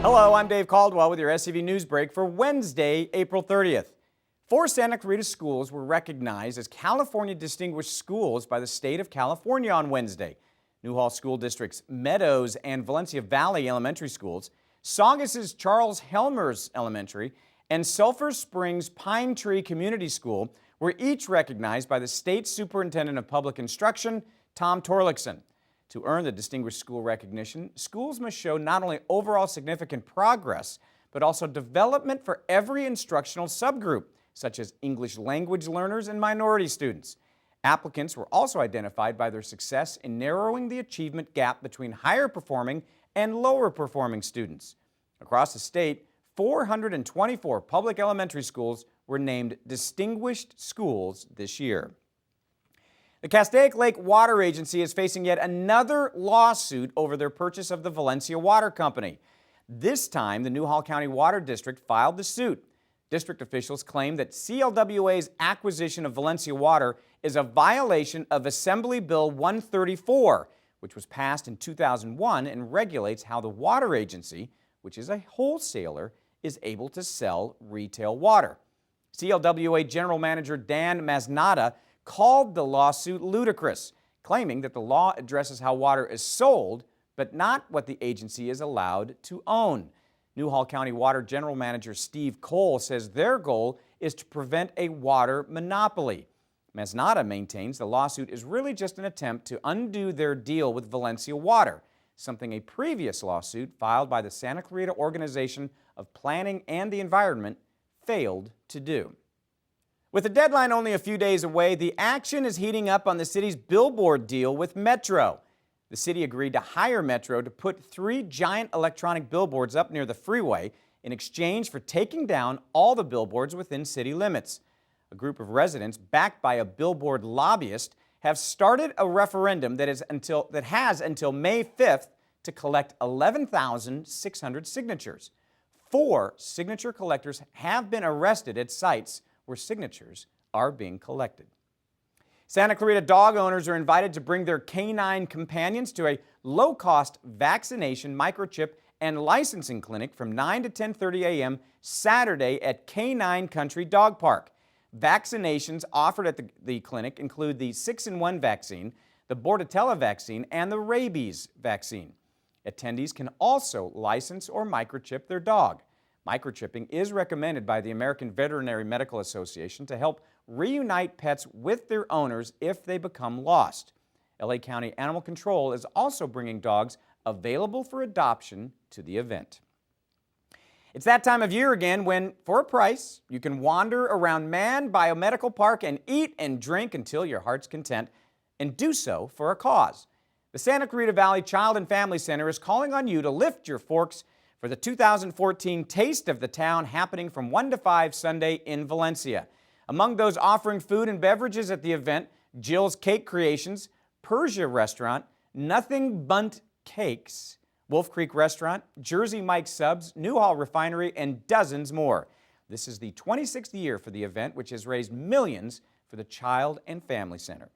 Hello, I'm Dave Caldwell with your SCV NewsBreak for Wednesday, April 30th. 4 Santa Clarita schools were recognized as California Distinguished Schools by the state of California on Wednesday. Newhall School District's Meadows and Valencia Valley Elementary Schools, Saugus' Charles Helmers Elementary, and Sulphur Springs Pine Tree Community School were each recognized by the State Superintendent of Public Instruction, Tom Torlakson. To earn the Distinguished School recognition, schools must show not only overall significant progress, but also development for every instructional subgroup, such as English language learners and minority students. Applicants were also identified by their success in narrowing the achievement gap between higher performing and lower performing students. Across the state, 424 public elementary schools were named Distinguished Schools this year. The Castaic Lake Water Agency is facing yet another lawsuit over their purchase of the Valencia Water Company. This time, the Newhall County Water District filed the suit. District officials claim that CLWA's acquisition of Valencia Water is a violation of Assembly Bill 134, which was passed in 2001 and regulates how the water agency, which is a wholesaler, is able to sell retail water. CLWA General Manager Dan Masnada called the lawsuit ludicrous, claiming that the law addresses how water is sold, but not what the agency is allowed to own. Newhall County Water General Manager Steve Cole says their goal is to prevent a water monopoly. Masnada maintains the lawsuit is really just an attempt to undo their deal with Valencia Water, something a previous lawsuit filed by the Santa Clarita Organization of Planning and the Environment failed to do. With the deadline only a few days away, the action is heating up on the city's billboard deal with Metro. The city agreed to hire Metro to put 3 giant electronic billboards up near the freeway in exchange for taking down all the billboards within city limits. A group of residents, backed by a billboard lobbyist, have started a referendum that has until May 5th to collect 11,600 signatures. 4 signature collectors have been arrested at sites where signatures are being collected. Santa Clarita dog owners are invited to bring their canine companions to a low-cost vaccination, microchip, and licensing clinic from 9 to 10:30 a.m. Saturday at Canine Country Dog Park. Vaccinations offered at the clinic include the 6-in-1 vaccine, the Bordetella vaccine, and the rabies vaccine. Attendees can also license or microchip their dog. Microchipping is recommended by the American Veterinary Medical Association to help reunite pets with their owners if they become lost. LA County Animal Control is also bringing dogs available for adoption to the event. It's that time of year again when, for a price, you can wander around Mann Biomedical Park and eat and drink until your heart's content, and do so for a cause. The Santa Clarita Valley Child and Family Center is calling on you to lift your forks for the 2014 Taste of the Town happening from 1 to 5 Sunday in Valencia. Among those offering food and beverages at the event, Jill's Cake Creations, Persia Restaurant, Nothing Bunt Cakes, Wolf Creek Restaurant, Jersey Mike's Subs, Newhall Refinery, and dozens more. This is the 26th year for the event, which has raised millions for the Child and Family Center.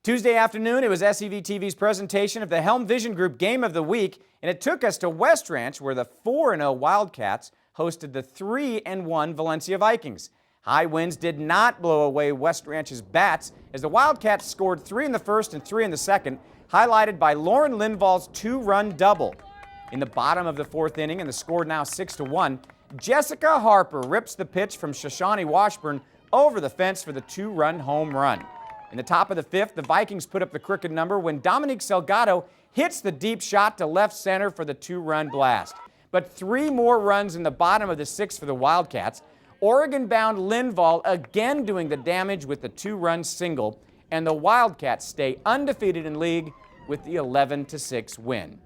Tuesday afternoon, it was SCV TV's presentation of the Helm Vision Group Game of the Week, and it took us to West Ranch, where the 4-0 Wildcats hosted the 3-1 Valencia Vikings. High winds did not blow away West Ranch's bats, as the Wildcats scored 3 in the first and 3 in the second, highlighted by Lauren Lindvall's 2-run double. In the bottom of the 4th inning, and the score now 6-1, Jessica Harper rips the pitch from Shoshani Washburn over the fence for the 2-run home run. In the top of the 5th, the Vikings put up the crooked number when Dominique Salgado hits the deep shot to left center for the 2-run blast. But 3 more runs in the bottom of the 6th for the Wildcats. Oregon-bound Lindvall again doing the damage with the 2-run single, and the Wildcats stay undefeated in league with the 11-6 win.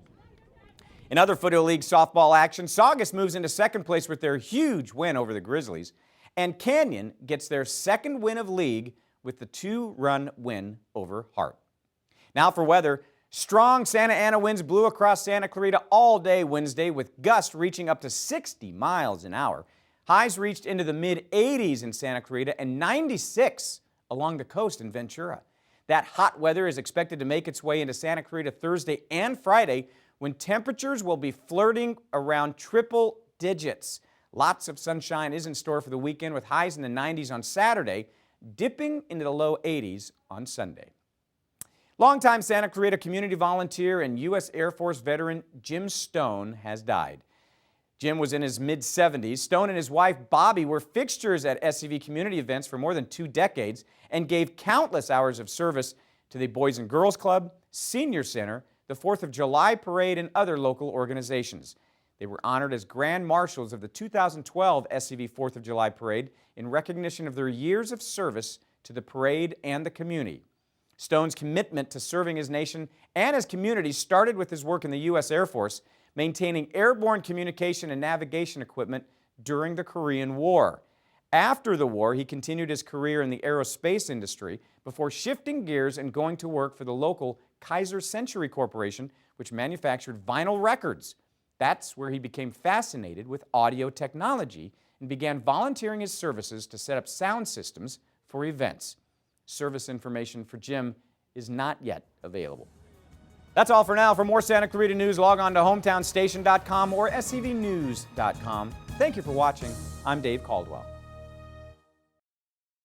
In other Foothill League softball action, Saugus moves into second place with their huge win over the Grizzlies, and Canyon gets their 2nd win of league with the 2-run win over Hart. Now for weather. Strong Santa Ana winds blew across Santa Clarita all day Wednesday, with gusts reaching up to 60 miles an hour. Highs reached into the mid-80s in Santa Clarita and 96 along the coast in Ventura. That hot weather is expected to make its way into Santa Clarita Thursday and Friday, when temperatures will be flirting around triple digits. Lots of sunshine is in store for the weekend with highs in the 90s on Saturday, dipping into the low 80s on Sunday. Longtime Santa Clarita community volunteer and U.S. Air Force veteran Jim Stone has died. Jim was in his mid-70s. Stone and his wife, Bobby, were fixtures at SCV community events for more than 2 decades and gave countless hours of service to the Boys and Girls Club, Senior Center, the 4th of July Parade, and other local organizations. They were honored as Grand Marshals of the 2012 SCV 4th of July Parade in recognition of their years of service to the parade and the community. Stone's commitment to serving his nation and his community started with his work in the U.S. Air Force, maintaining airborne communication and navigation equipment during the Korean War. After the war, he continued his career in the aerospace industry before shifting gears and going to work for the local Kaiser Century Corporation, which manufactured vinyl records. That's where he became fascinated with audio technology and began volunteering his services to set up sound systems for events. Service information for Jim is not yet available. That's all for now. For more Santa Clarita news, log on to hometownstation.com or scvnews.com. Thank you for watching. I'm Dave Caldwell.